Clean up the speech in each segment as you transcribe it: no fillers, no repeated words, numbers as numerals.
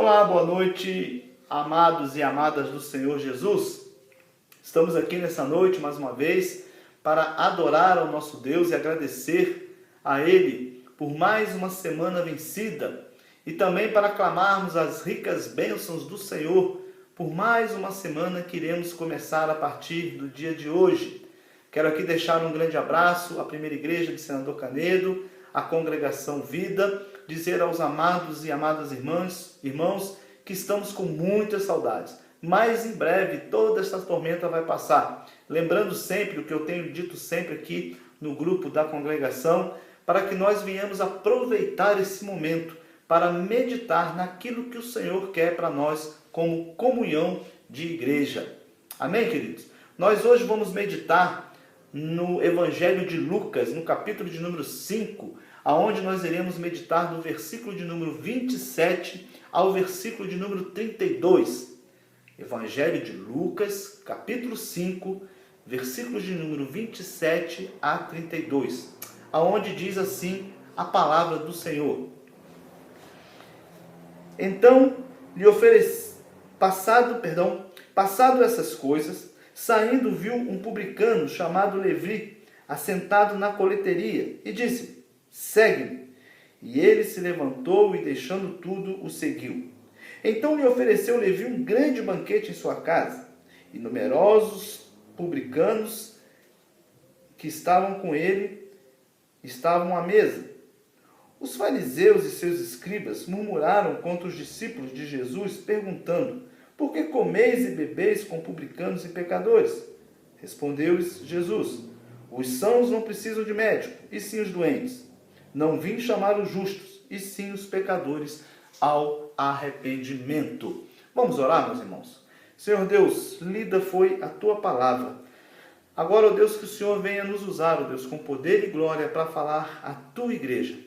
Olá, boa noite, amados e amadas do Senhor Jesus. Estamos aqui nessa noite, mais uma vez, para adorar ao nosso Deus e agradecer a Ele por mais uma semana vencida e também para clamarmos as ricas bênçãos do Senhor por mais uma semana que iremos começar a partir do dia de hoje. Quero aqui deixar um grande abraço à primeira igreja de Senador Canedo, à congregação Vida, dizer aos amados e amadas irmãos que estamos com muitas saudades. Mas em breve toda esta tormenta vai passar. Lembrando sempre o que eu tenho dito sempre aqui no grupo da congregação, para que nós venhamos aproveitar esse momento para meditar naquilo que o Senhor quer para nós como comunhão de igreja. Amém, queridos? Nós hoje vamos meditar no Evangelho de Lucas, no capítulo de número 5, aonde nós iremos meditar do versículo de número 27 ao versículo de número 32. Evangelho de Lucas, capítulo 5, versículos de número 27 a 32, aonde diz assim a palavra do Senhor. Então, passado essas coisas, saindo viu um publicano chamado Levi, assentado na coleteria, e disse: segue-me. E ele se levantou e, deixando tudo, o seguiu. Então lhe ofereceu Levi um grande banquete em sua casa, e numerosos publicanos que estavam com ele estavam à mesa. Os fariseus e seus escribas murmuraram contra os discípulos de Jesus, perguntando: por que comeis e bebeis com publicanos e pecadores? Respondeu-lhes Jesus: os sãos não precisam de médico, e sim os doentes. Não vim chamar os justos, e sim os pecadores ao arrependimento. Vamos orar, meus irmãos? Senhor Deus, lida foi a Tua palavra. Agora, ó Deus, que o Senhor venha nos usar, ó Deus, com poder e glória para falar à Tua igreja.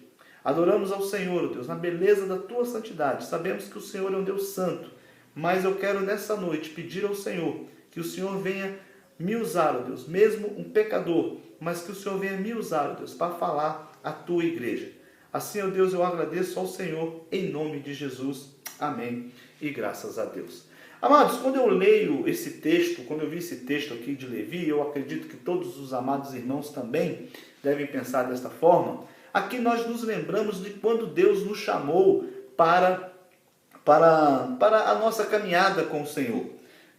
Adoramos ao Senhor, ó Deus, na beleza da Tua santidade. Sabemos que o Senhor é um Deus santo, mas eu quero nessa noite pedir ao Senhor que o Senhor venha me usar, ó Deus, mesmo um pecador, mas que o Senhor venha me usar, ó Deus, para falar à Tua igreja. Assim, ó Deus, eu agradeço ao Senhor, em nome de Jesus. Amém. E graças a Deus. Amados, quando eu leio esse texto, quando eu vi esse texto aqui de Levi, eu acredito que todos os amados irmãos também devem pensar desta forma. Aqui nós nos lembramos de quando Deus nos chamou para a nossa caminhada com o Senhor.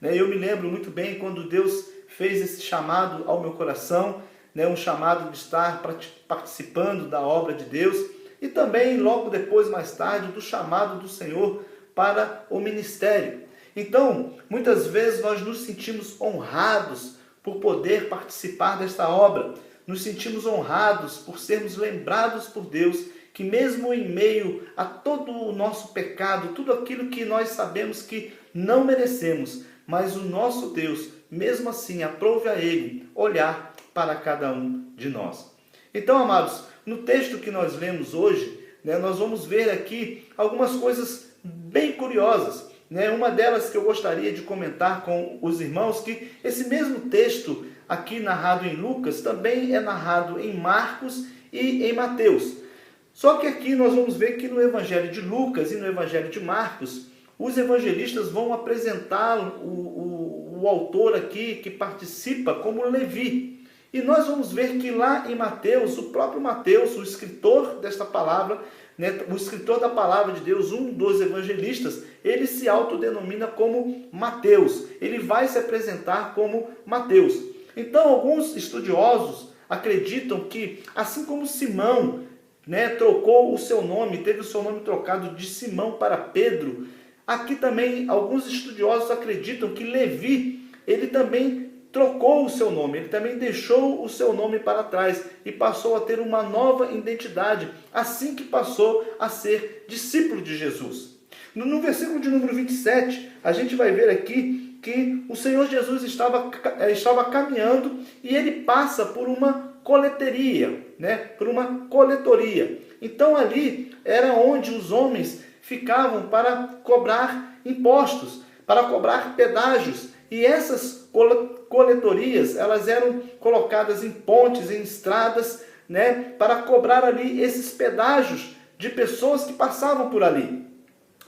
Eu me lembro muito bem quando Deus fez esse chamado ao meu coração, um chamado de estar participando da obra de Deus, e também logo depois, mais tarde, do chamado do Senhor para o ministério. Então, muitas vezes nós nos sentimos honrados por poder participar desta obra, nos sentimos honrados por sermos lembrados por Deus, que mesmo em meio a todo o nosso pecado, tudo aquilo que nós sabemos que não merecemos, mas o nosso Deus, mesmo assim, aprove a Ele olhar para cada um de nós. Então, amados, no texto que nós lemos hoje, nós vamos ver aqui algumas coisas bem curiosas. Uma delas que eu gostaria de comentar com os irmãos, que esse mesmo texto aqui narrado em Lucas, também é narrado em Marcos e em Mateus. Só que aqui nós vamos ver que no Evangelho de Lucas e no Evangelho de Marcos, os evangelistas vão apresentar o autor aqui que participa como Levi. E nós vamos ver que lá em Mateus, o próprio Mateus, o escritor desta palavra, o escritor da palavra de Deus, um dos evangelistas, ele se autodenomina como Mateus. Ele vai se apresentar como Mateus. Então, alguns estudiosos acreditam que, assim como Simão, trocou o seu nome, teve o seu nome trocado de Simão para Pedro, aqui também alguns estudiosos acreditam que Levi, ele também trocou o seu nome, ele também deixou o seu nome para trás e passou a ter uma nova identidade, assim que passou a ser discípulo de Jesus. No versículo de número 27, a gente vai ver aqui que o Senhor Jesus estava caminhando e ele passa por uma coleteria, por uma coletoria. Então ali era onde os homens ficavam para cobrar impostos, para cobrar pedágios. E essas coletorias, elas eram colocadas em pontes, em estradas, para cobrar ali esses pedágios de pessoas que passavam por ali.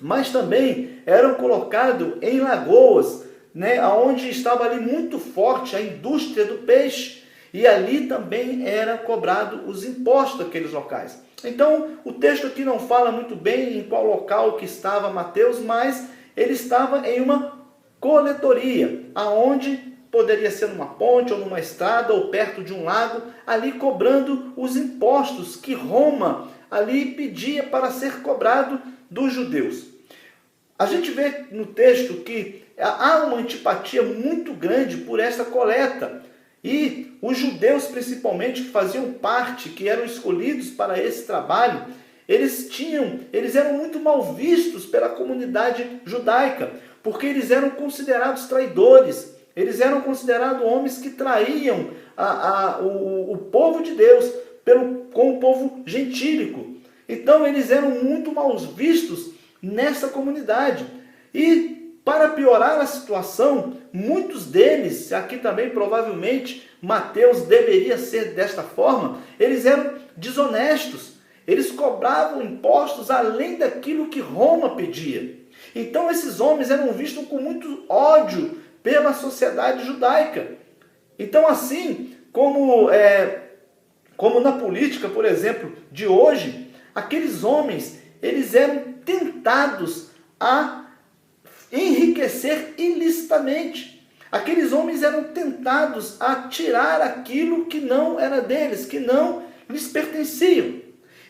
mas também eram colocados em lagoas, né, onde estava ali muito forte a indústria do peixe, e ali também era cobrado os impostos daqueles locais. Então, o texto aqui não fala muito bem em qual local que estava Mateus, mas ele estava em uma coletoria, aonde poderia ser numa ponte ou numa estrada ou perto de um lago, ali cobrando os impostos que Roma ali pedia para ser cobrado dos judeus. A gente vê no texto que há uma antipatia muito grande por esta coleta. E os judeus, principalmente, que faziam parte, que eram escolhidos para esse trabalho, eles eram muito mal vistos pela comunidade judaica, porque eles eram considerados traidores, eles eram considerados homens que traíam o povo de Deus com o povo gentílico. Então eles eram muito mal vistos nessa comunidade. E para piorar a situação, muitos deles, aqui também provavelmente Mateus deveria ser desta forma, eles eram desonestos, eles cobravam impostos além daquilo que Roma pedia. Então esses homens eram vistos com muito ódio pela sociedade judaica. Então assim, como na política, por exemplo, de hoje, aqueles homens, eles eram tentados a enriquecer ilicitamente. Aqueles homens eram tentados a tirar aquilo que não era deles, que não lhes pertenciam.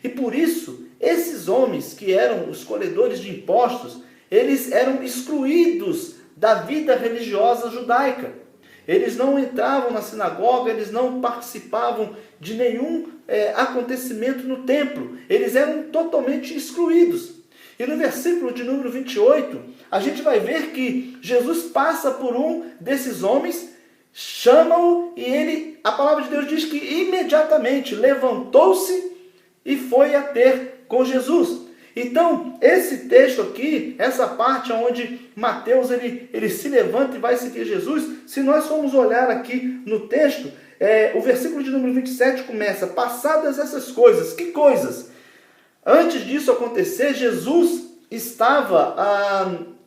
E por isso, esses homens que eram os colhedores de impostos, eles eram excluídos da vida religiosa judaica. Eles não entravam na sinagoga, eles não participavam de nenhum acontecimento no templo. Eles eram totalmente excluídos. E no versículo de número 28, a gente vai ver que Jesus passa por um desses homens, chama-o e a palavra de Deus diz que imediatamente levantou-se e foi a ter com Jesus. Então, esse texto aqui, essa parte onde Mateus ele se levanta e vai seguir Jesus, se nós formos olhar aqui no texto, o versículo de número 27 começa: passadas essas coisas. Que coisas? Antes disso acontecer, Jesus estava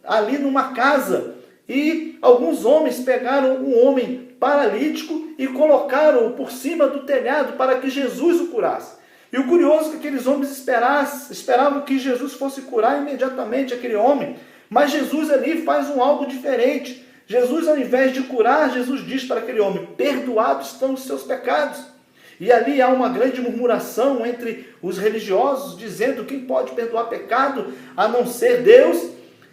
ali numa casa e alguns homens pegaram um homem paralítico e colocaram-o por cima do telhado para que Jesus o curasse. E o curioso é que aqueles homens esperavam que Jesus fosse curar imediatamente aquele homem, mas Jesus ali faz algo diferente. Jesus, ao invés de curar, Jesus diz para aquele homem: perdoados estão os seus pecados. E ali há uma grande murmuração entre os religiosos, dizendo: quem pode perdoar pecado a não ser Deus?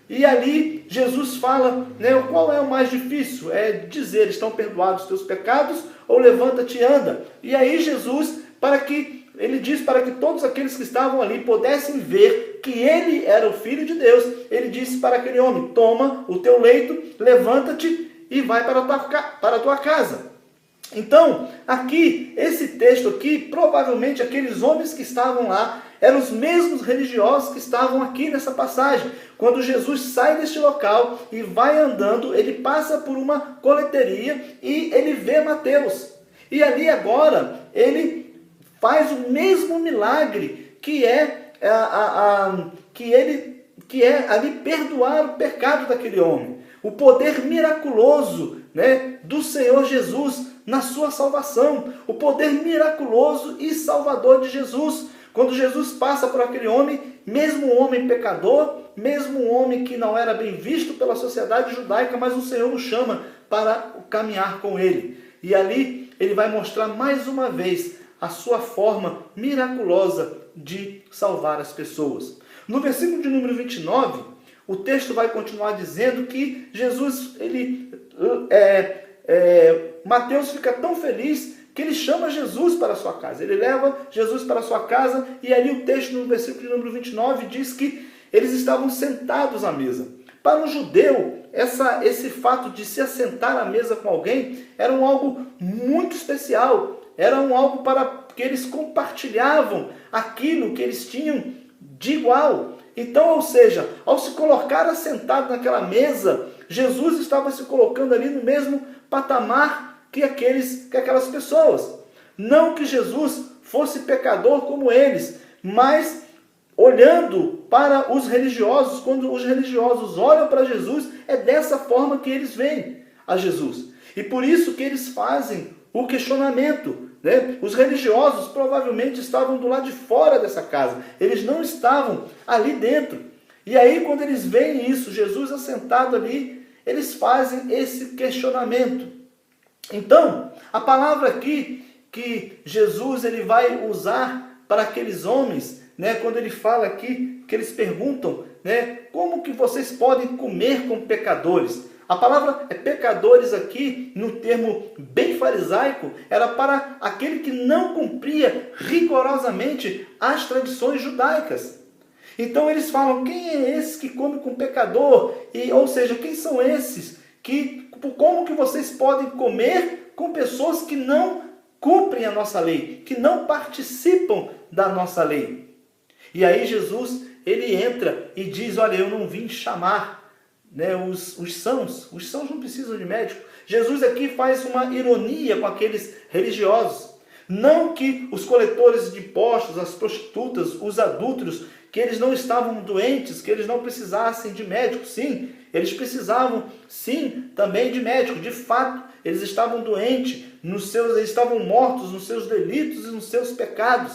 E ali Jesus fala, qual é o mais difícil? É dizer: estão perdoados os teus pecados, ou levanta-te e anda. E aí Jesus, ele diz para que todos aqueles que estavam ali pudessem ver que ele era o Filho de Deus, ele disse para aquele homem: toma o teu leito, levanta-te e vai para a tua casa. Então, aqui, esse texto aqui, provavelmente aqueles homens que estavam lá, eram os mesmos religiosos que estavam aqui nessa passagem. Quando Jesus sai deste local e vai andando, ele passa por uma coleteria e ele vê Mateus. E ali agora, ele faz o mesmo milagre que é ali perdoar o pecado daquele homem. O poder miraculoso, do Senhor Jesus na sua salvação. O poder miraculoso e salvador de Jesus. Quando Jesus passa por aquele homem, mesmo um homem pecador, mesmo um homem que não era bem visto pela sociedade judaica, mas o Senhor o chama para caminhar com ele. E ali ele vai mostrar mais uma vez a sua forma miraculosa de salvar as pessoas. No versículo de número 29, o texto vai continuar dizendo que Jesus, Mateus fica tão feliz que ele chama Jesus para a sua casa. Ele leva Jesus para a sua casa e ali o texto no versículo de número 29 diz que eles estavam sentados à mesa. Para um judeu, esse fato de se assentar à mesa com alguém era algo muito especial. Era algo para que eles compartilhavam aquilo que eles tinham de igual. Então, ou seja, ao se colocar assentado naquela mesa, Jesus estava se colocando ali no mesmo patamar que aquelas pessoas. Não que Jesus fosse pecador como eles, mas olhando para os religiosos. Quando os religiosos olham para Jesus, é dessa forma que eles veem a Jesus. E por isso que eles fazem o questionamento, né? Os religiosos provavelmente estavam do lado de fora dessa casa. Eles não estavam ali dentro. E aí, quando eles veem isso, Jesus assentado ali, eles fazem esse questionamento. Então, a palavra aqui que Jesus ele vai usar para aqueles homens, né, quando ele fala aqui, que eles perguntam, né, como que vocês podem comer com pecadores? A palavra pecadores aqui, no termo bem farisaico, era para aquele que não cumpria rigorosamente as tradições judaicas. Então eles falam, quem é esse que come com pecador? Ou seja, quem são esses? Como que vocês podem comer com pessoas que não cumprem a nossa lei, que não participam da nossa lei? E aí Jesus, ele entra e diz, olha, eu não vim chamar, né, os sãos não precisam de médico. Jesus aqui faz uma ironia com aqueles religiosos. Não que os coletores de impostos, as prostitutas, os adúlteros, que eles não estavam doentes, que eles não precisassem de médico. Sim, eles precisavam, sim, também de médico. De fato, eles estavam doentes, eles estavam mortos nos seus delitos e nos seus pecados.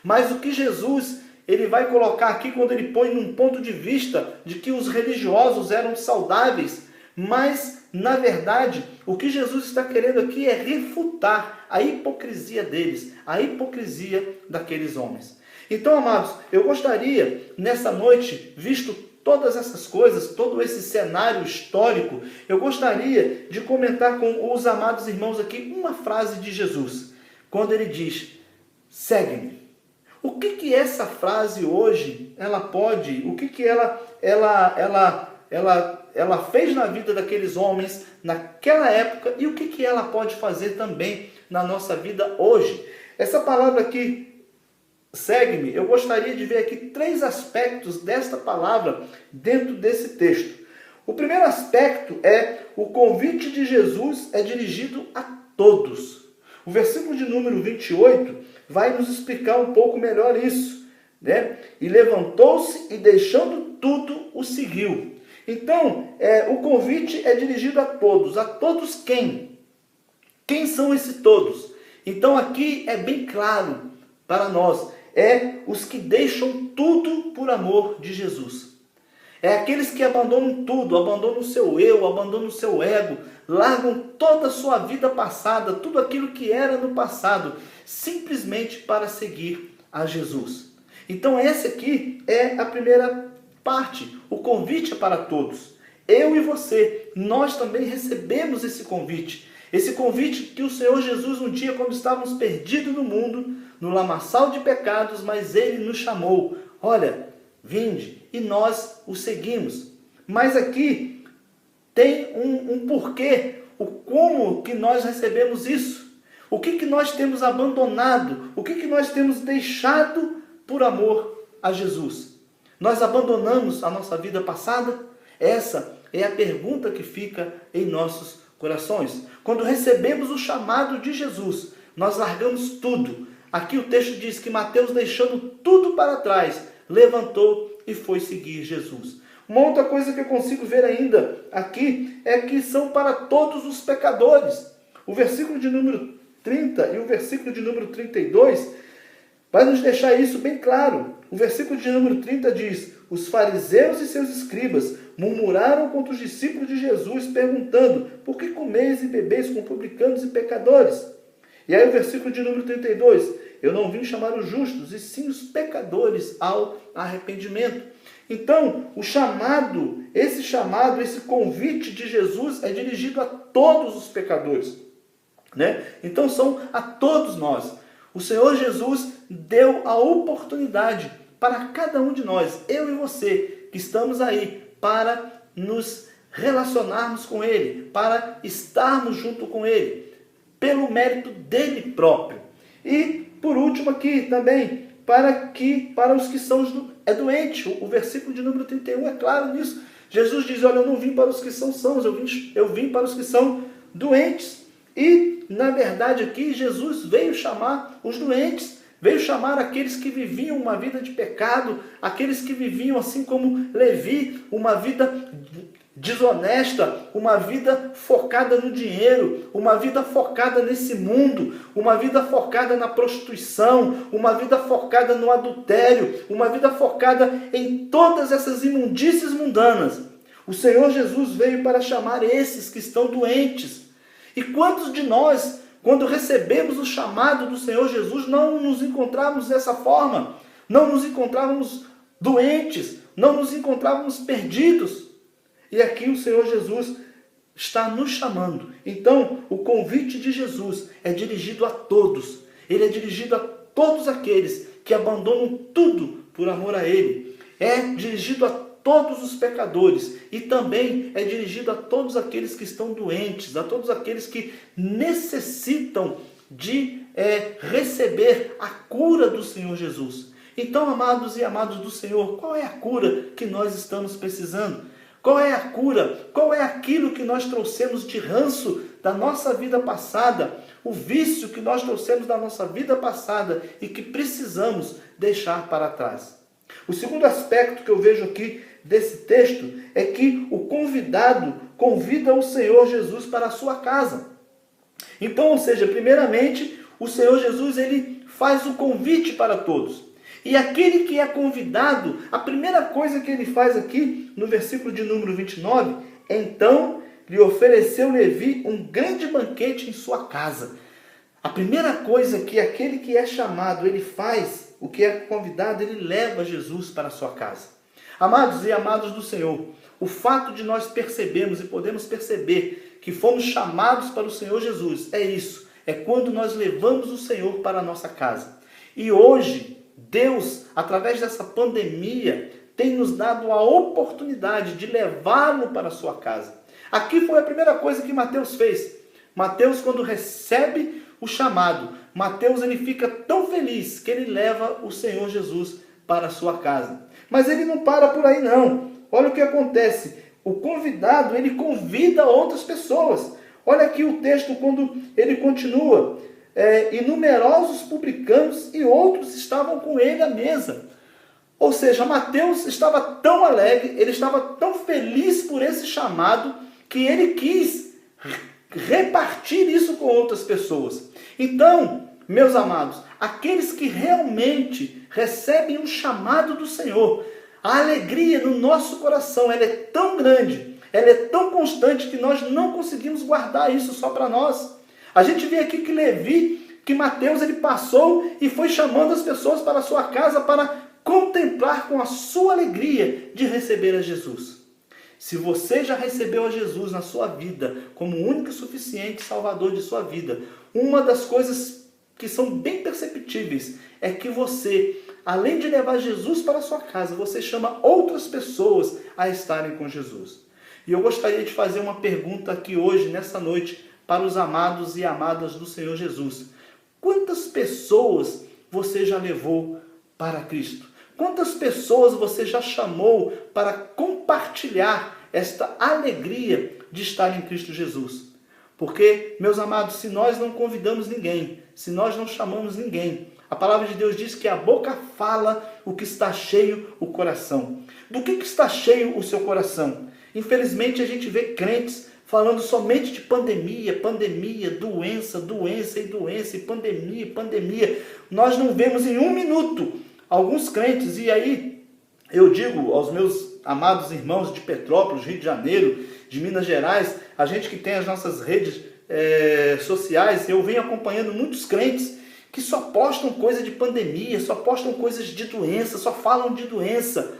Mas o que Jesus ele vai colocar aqui quando ele põe num ponto de vista de que os religiosos eram saudáveis, mas, na verdade, o que Jesus está querendo aqui é refutar a hipocrisia deles, a hipocrisia daqueles homens. Então, amados, eu gostaria, nessa noite, visto todas essas coisas, todo esse cenário histórico, eu gostaria de comentar com os amados irmãos aqui uma frase de Jesus, quando ele diz, segue-me. O que essa frase hoje, ela pode, o que ela fez na vida daqueles homens naquela época e o que ela pode fazer também na nossa vida hoje? Essa palavra aqui, segue-me, eu gostaria de ver aqui 3 aspectos desta palavra dentro desse texto. O primeiro aspecto é o convite de Jesus é dirigido a todos. O versículo de número 28 vai nos explicar um pouco melhor isso, né? E levantou-se e deixando tudo o seguiu. Então, o convite é dirigido a todos. A todos quem? Quem são esses todos? Então aqui é bem claro para nós. É os que deixam tudo por amor de Jesus. É aqueles que abandonam tudo, abandonam o seu eu, abandonam o seu ego, largam toda a sua vida passada, tudo aquilo que era no passado, simplesmente para seguir a Jesus. Então essa aqui é a primeira parte, o convite é para todos. Eu e você, nós também recebemos esse convite que o Senhor Jesus um dia, quando estávamos perdidos no mundo, no lamaçal de pecados, mas Ele nos chamou, olha, vinde, e nós o seguimos. Mas aqui tem um porquê, o como que nós recebemos isso. O que nós temos abandonado, o que nós temos deixado por amor a Jesus. Nós abandonamos a nossa vida passada? Essa é a pergunta que fica em nossos corações. Quando recebemos o chamado de Jesus, nós largamos tudo. Aqui o texto diz que Mateus, deixando tudo para trás, levantou e foi seguir Jesus. Uma outra coisa que eu consigo ver ainda aqui é que são para todos os pecadores. O versículo de número 30 e o versículo de número 32 vai nos deixar isso bem claro. O versículo de número 30 diz, os fariseus e seus escribas murmuraram contra os discípulos de Jesus, perguntando, por que comeis e bebeis com publicanos e pecadores? E aí o versículo de número 32, eu não vim chamar os justos, e sim os pecadores ao arrependimento. Então, esse convite de Jesus é dirigido a todos os pecadores, né? Então são a todos nós. O Senhor Jesus deu a oportunidade para cada um de nós, eu e você, que estamos aí, para nos relacionarmos com Ele, para estarmos junto com Ele, pelo mérito dele próprio. E, por último aqui também, para os que são doentes, o versículo de número 31 é claro nisso. Jesus diz, olha, eu não vim para os que são sãos, eu vim para os que são doentes. E, na verdade, aqui Jesus veio chamar os doentes, Veio chamar aqueles que viviam uma vida de pecado, aqueles que viviam assim como Levi, uma vida desonesta, uma vida focada no dinheiro, uma vida focada nesse mundo, uma vida focada na prostituição, uma vida focada no adultério, uma vida focada em todas essas imundícies mundanas. O Senhor Jesus veio para chamar esses que estão doentes. E quantos de nós, quando recebemos o chamado do Senhor Jesus, não nos encontrávamos dessa forma? Não nos encontrávamos doentes, não nos encontrávamos perdidos. E aqui o Senhor Jesus está nos chamando. Então, o convite de Jesus é dirigido a todos. Ele é dirigido a todos aqueles que abandonam tudo por amor a Ele. É dirigido a todos os pecadores. E também é dirigido a todos aqueles que estão doentes, a todos aqueles que necessitam de receber a cura do Senhor Jesus. Então, amados e amadas do Senhor, qual é a cura que nós estamos precisando? Qual é a cura? Qual é aquilo que nós trouxemos de ranço da nossa vida passada? O vício que nós trouxemos da nossa vida passada e que precisamos deixar para trás. O segundo aspecto que eu vejo aqui desse texto é que o convidado convida o Senhor Jesus para a sua casa. Então, ou seja, primeiramente, o Senhor Jesus ele faz o convite para todos. E aquele que é convidado, a primeira coisa que ele faz aqui, no versículo de número 29, então lhe ofereceu Levi um grande banquete em sua casa. A primeira coisa que aquele que é chamado, ele faz, o que é convidado, ele leva Jesus para a sua casa. Amados e amados do Senhor, o fato de nós percebermos e podemos perceber que fomos chamados para o Senhor Jesus, é isso, é quando nós levamos o Senhor para a nossa casa. E hoje, Deus, através dessa pandemia, tem nos dado a oportunidade de levá-lo para a sua casa. Aqui foi a primeira coisa que Mateus fez. Mateus, quando recebe o chamado, Mateus ele fica tão feliz que ele leva o Senhor Jesus para a sua casa. Mas ele não para por aí não. Olha o que acontece. O convidado, ele convida outras pessoas. Olha aqui o texto quando ele continua. E numerosos publicanos e outros estavam com ele à mesa. Ou seja, Mateus estava tão alegre, ele estava tão feliz por esse chamado, que ele quis repartir isso com outras pessoas. Então, meus amados, aqueles que realmente recebem um chamado do Senhor, a alegria no nosso coração, ela é tão grande, ela é tão constante que nós não conseguimos guardar isso só para nós. A gente vê aqui que Mateus ele passou e foi chamando as pessoas para a sua casa para contemplar com a sua alegria de receber a Jesus. Se você já recebeu a Jesus na sua vida como o único e suficiente Salvador de sua vida, uma das coisas que são bem perceptíveis é que você, além de levar Jesus para a sua casa, você chama outras pessoas a estarem com Jesus. E eu gostaria de fazer uma pergunta aqui hoje, nessa noite, para os amados e amadas do Senhor Jesus. Quantas pessoas você já levou para Cristo? Quantas pessoas você já chamou para compartilhar esta alegria de estar em Cristo Jesus? Porque, meus amados, se nós não convidamos ninguém, se nós não chamamos ninguém, a palavra de Deus diz que a boca fala o que está cheio o coração. Do que está cheio o seu coração? Infelizmente a gente vê crentes falando somente de pandemia, pandemia, doença, doença e doença, e pandemia, pandemia. Nós não vemos em um minuto alguns crentes, e aí eu digo aos meus amados irmãos de Petrópolis, Rio de Janeiro, de Minas Gerais, a gente que tem as nossas redes sociais, eu venho acompanhando muitos crentes que só postam coisa de pandemia, só postam coisas de doença, só falam de doença.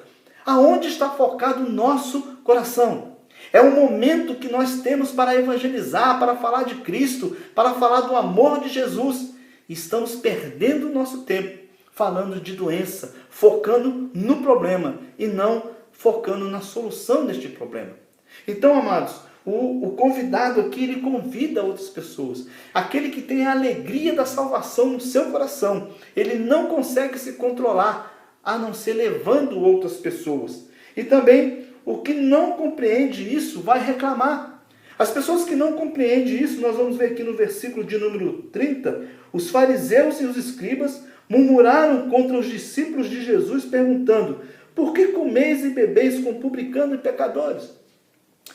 Aonde está focado o nosso coração? É um momento que nós temos para evangelizar, para falar de Cristo, para falar do amor de Jesus. Estamos perdendo o nosso tempo falando de doença, focando no problema e não focando na solução deste problema. Então, amados, o convidado aqui, ele convida outras pessoas. Aquele que tem a alegria da salvação no seu coração, ele não consegue se controlar, a não ser levando outras pessoas. E também, o que não compreende isso, vai reclamar. As pessoas que não compreendem isso, nós vamos ver aqui no versículo de número 30, os fariseus e os escribas murmuraram contra os discípulos de Jesus, perguntando: por que comeis e bebeis com publicanos e pecadores?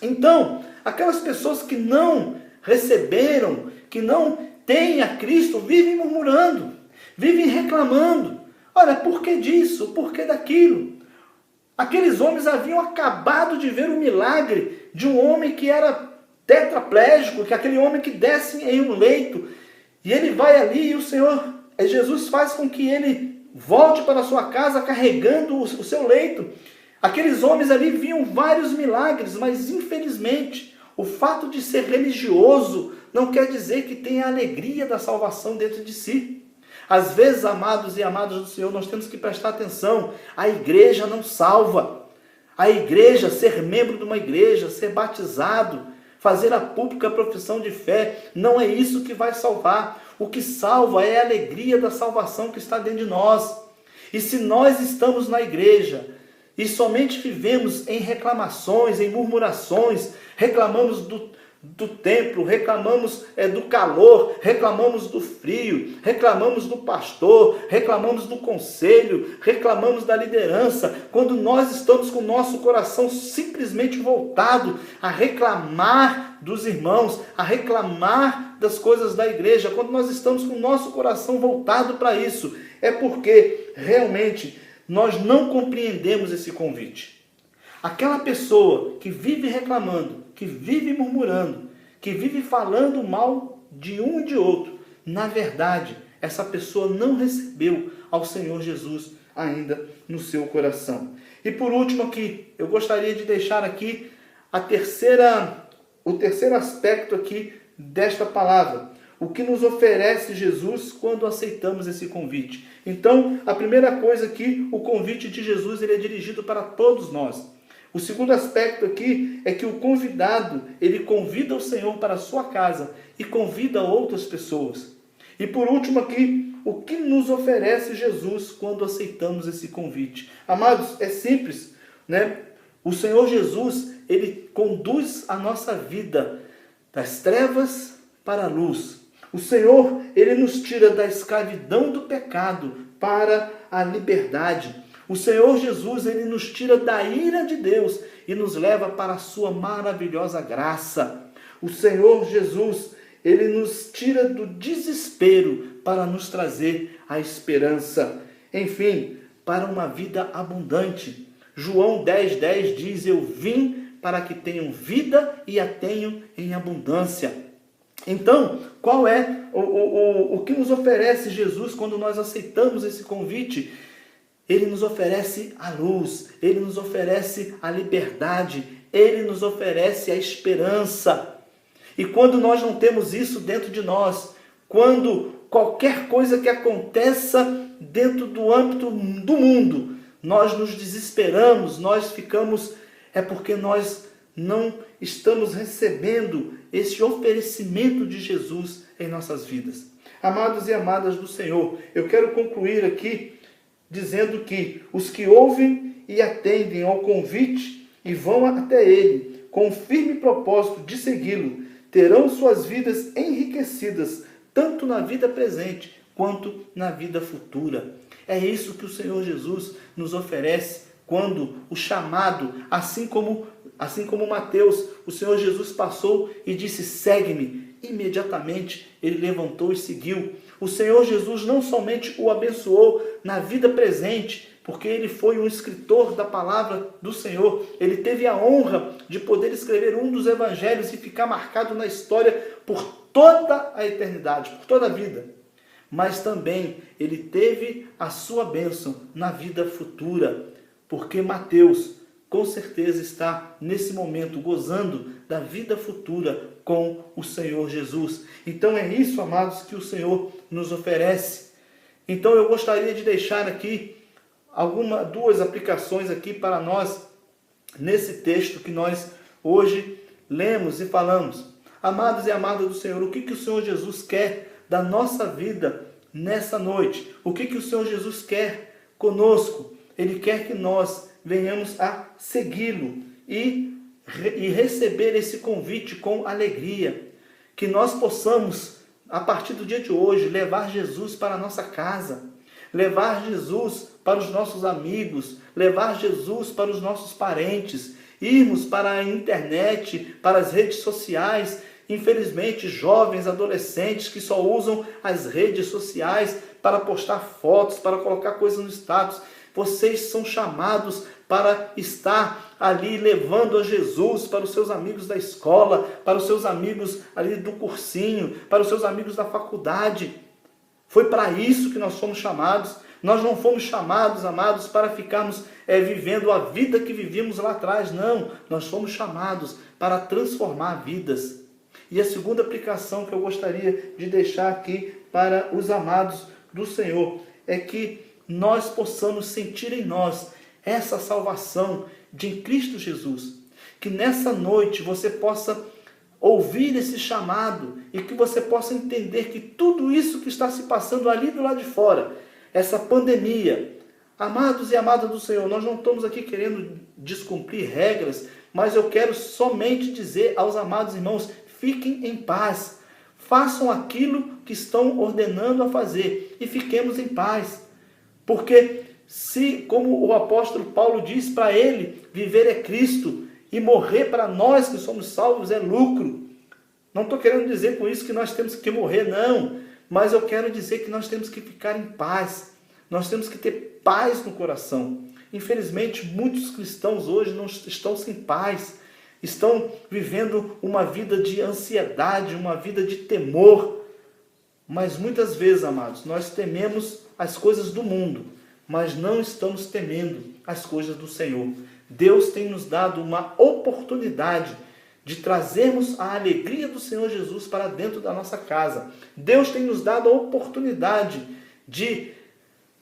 Então, aquelas pessoas que não receberam, que não têm a Cristo, vivem murmurando, vivem reclamando. Olha, por que disso? Por que daquilo? Aqueles homens haviam acabado de ver o milagre de um homem que era tetraplégico, que aquele homem que desce em um leito, e ele vai ali e o Senhor, Jesus faz com que ele volte para a sua casa carregando o seu leito. Aqueles homens ali viam vários milagres, mas infelizmente o fato de ser religioso não quer dizer que tenha a alegria da salvação dentro de si. Às vezes, amados e amadas do Senhor, nós temos que prestar atenção. A igreja não salva. A igreja, ser membro de uma igreja, ser batizado, fazer a pública profissão de fé, não é isso que vai salvar. O que salva é a alegria da salvação que está dentro de nós. E se nós estamos na igreja e somente vivemos em reclamações, em murmurações, reclamamos do templo, reclamamos do calor, reclamamos do frio, reclamamos do pastor, reclamamos do conselho, reclamamos da liderança, quando nós estamos com o nosso coração simplesmente voltado a reclamar dos irmãos, a reclamar das coisas da igreja, quando nós estamos com o nosso coração voltado para isso, é porque realmente nós não compreendemos esse convite. Aquela pessoa que vive reclamando, que vive murmurando, que vive falando mal de um e de outro, na verdade, essa pessoa não recebeu ao Senhor Jesus ainda no seu coração. E por último aqui, eu gostaria de deixar aqui o terceiro aspecto aqui desta palavra. O que nos oferece Jesus quando aceitamos esse convite. Então, a primeira coisa aqui, o convite de Jesus, ele é dirigido para todos nós. O segundo aspecto aqui é que o convidado, ele convida o Senhor para a sua casa e convida outras pessoas. E por último aqui, o que nos oferece Jesus quando aceitamos esse convite. Amados, é simples, né? O Senhor Jesus, ele conduz a nossa vida das trevas para a luz. O Senhor, ele nos tira da escravidão do pecado para a liberdade. O Senhor Jesus, ele nos tira da ira de Deus e nos leva para a sua maravilhosa graça. O Senhor Jesus, ele nos tira do desespero para nos trazer a esperança. Enfim, para uma vida abundante. João 10:10 diz: eu vim para que tenham vida e a tenham em abundância. Então, qual é o que nos oferece Jesus quando nós aceitamos esse convite? Ele nos oferece a luz, ele nos oferece a liberdade, ele nos oferece a esperança. E quando nós não temos isso dentro de nós, quando qualquer coisa que aconteça dentro do âmbito do mundo, nós nos desesperamos, nós ficamos, é porque nós não estamos recebendo esse oferecimento de Jesus em nossas vidas. Amados e amadas do Senhor, eu quero concluir aqui dizendo que os que ouvem e atendem ao convite e vão até Ele com o firme propósito de segui-lo, terão suas vidas enriquecidas, tanto na vida presente quanto na vida futura. É isso que o Senhor Jesus nos oferece quando o chamado, assim como Mateus, o Senhor Jesus passou e disse: segue-me. Imediatamente ele levantou e seguiu. O Senhor Jesus não somente o abençoou na vida presente, porque ele foi um escritor da palavra do Senhor. Ele teve a honra de poder escrever um dos evangelhos e ficar marcado na história por toda a eternidade, por toda a vida. Mas também ele teve a sua bênção na vida futura, porque Mateus com certeza está nesse momento gozando da vida futura com o Senhor Jesus. Então é isso, amados, que o Senhor nos oferece. Então eu gostaria de deixar aqui duas aplicações aqui para nós nesse texto que nós hoje lemos e falamos. Amados e amadas do Senhor, o que o Senhor Jesus quer da nossa vida nessa noite? O que o Senhor Jesus quer conosco? Ele quer que nós venhamos a segui-lo e receber esse convite com alegria. Que nós possamos, a partir do dia de hoje, levar Jesus para a nossa casa. levar Jesus para os nossos amigos, levar Jesus para os nossos parentes, irmos para a internet, para as redes sociais. Infelizmente, jovens, adolescentes que só usam as redes sociais para postar fotos, para colocar coisas no status. Vocês são chamados para estar ali levando a Jesus para os seus amigos da escola, para os seus amigos ali do cursinho, para os seus amigos da faculdade. Foi para isso que nós fomos chamados. Nós não fomos chamados, amados, para ficarmos vivendo a vida que vivíamos lá atrás. Não, nós fomos chamados para transformar vidas. E a segunda aplicação que eu gostaria de deixar aqui para os amados do Senhor é que nós possamos sentir em nós essa salvação de Cristo Jesus. Que nessa noite você possa ouvir esse chamado e que você possa entender que tudo isso que está se passando ali do lado de fora, essa pandemia, amados e amadas do Senhor, nós não estamos aqui querendo descumprir regras, mas eu quero somente dizer aos amados irmãos, fiquem em paz, façam aquilo que estão ordenando a fazer e fiquemos em paz. Porque se, como o apóstolo Paulo diz, para ele, viver é Cristo e morrer para nós que somos salvos é lucro. Não estou querendo dizer com isso que nós temos que morrer, não. Mas eu quero dizer que nós temos que ficar em paz. Nós temos que ter paz no coração. Infelizmente, muitos cristãos hoje não estão sem paz. Estão vivendo uma vida de ansiedade, uma vida de temor. Mas muitas vezes, amados, nós tememos as coisas do mundo, mas não estamos temendo as coisas do Senhor. Deus tem nos dado uma oportunidade de trazermos a alegria do Senhor Jesus para dentro da nossa casa. Deus tem nos dado a oportunidade de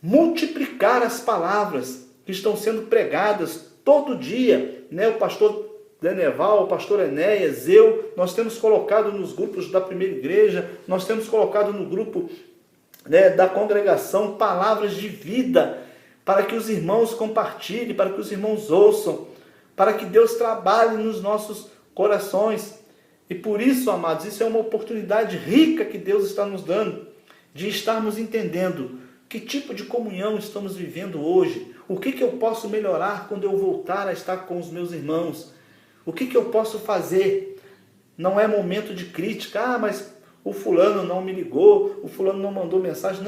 multiplicar as palavras que estão sendo pregadas todo dia, né? O pastor Deneval, o pastor Enéas, nós temos colocado nos grupos da primeira igreja, nós temos colocado no grupo da congregação palavras de vida, para que os irmãos compartilhem, para que os irmãos ouçam, para que Deus trabalhe nos nossos corações. E por isso, amados, isso é uma oportunidade rica que Deus está nos dando, de estarmos entendendo que tipo de comunhão estamos vivendo hoje, o que eu posso melhorar quando eu voltar a estar com os meus irmãos, o que eu posso fazer. Não é momento de crítica, mas o fulano não me ligou, o fulano não mandou mensagem.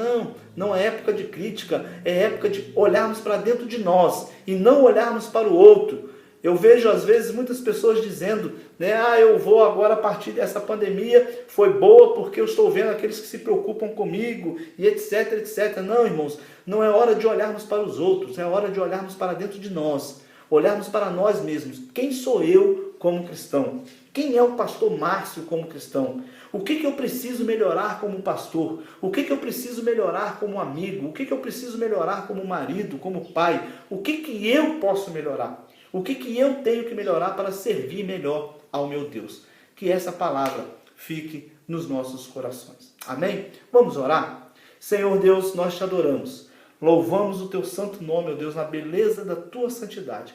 Não é época de crítica, é época de olharmos para dentro de nós e não olharmos para o outro. Eu vejo às vezes muitas pessoas dizendo, eu vou agora a partir dessa pandemia, foi boa porque eu estou vendo aqueles que se preocupam comigo e etc, etc. Não, irmãos, não é hora de olharmos para os outros, é hora de olharmos para dentro de nós, olharmos para nós mesmos. Quem sou eu como cristão? Quem é o pastor Márcio como cristão? O que eu preciso melhorar como pastor? O que eu preciso melhorar como amigo? O que eu preciso melhorar como marido, como pai? O que eu posso melhorar? O que eu tenho que melhorar para servir melhor ao meu Deus? Que essa palavra fique nos nossos corações. Amém? Vamos orar? Senhor Deus, nós te adoramos. Louvamos o teu santo nome, ó Deus, na beleza da tua santidade.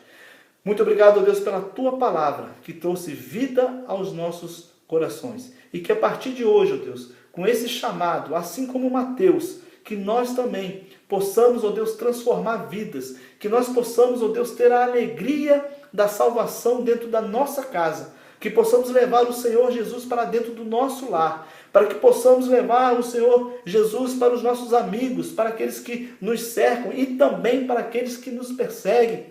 Muito obrigado, ó Deus, pela tua palavra, que trouxe vida aos nossos corações. E que a partir de hoje, ó Deus, com esse chamado, assim como Mateus, que nós também possamos, ó Deus, transformar vidas, que nós possamos, ó Deus, ter a alegria da salvação dentro da nossa casa, que possamos levar o Senhor Jesus para dentro do nosso lar, para que possamos levar o Senhor Jesus para os nossos amigos, para aqueles que nos cercam e também para aqueles que nos perseguem,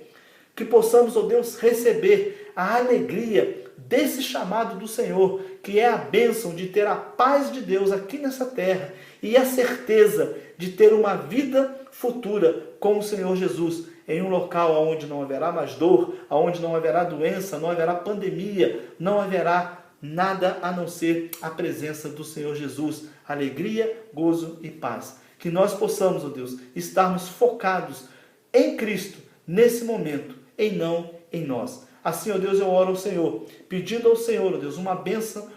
que possamos, ó Deus, receber a alegria desse chamado do Senhor, que é a bênção de ter a paz de Deus aqui nessa terra e a certeza de ter uma vida futura com o Senhor Jesus, em um local onde não haverá mais dor, onde não haverá doença, não haverá pandemia, não haverá nada a não ser a presença do Senhor Jesus, alegria, gozo e paz. Que nós possamos, ó Deus, estarmos focados em Cristo nesse momento, e não em nós. Assim, ó Deus, eu oro ao Senhor, pedindo ao Senhor, ó Deus, uma bênção,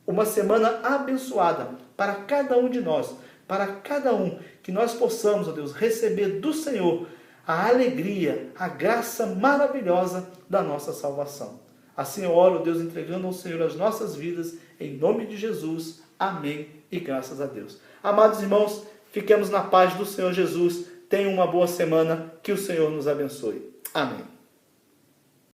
uma semana abençoada para cada um de nós, para cada um, que nós possamos, ó Deus, receber do Senhor a alegria, a graça maravilhosa da nossa salvação. Assim eu oro, Deus, entregando ao Senhor as nossas vidas, em nome de Jesus. Amém e graças a Deus. Amados irmãos, Fiquemos na paz do Senhor Jesus. Tenha uma boa semana. Que o Senhor nos abençoe. Amém.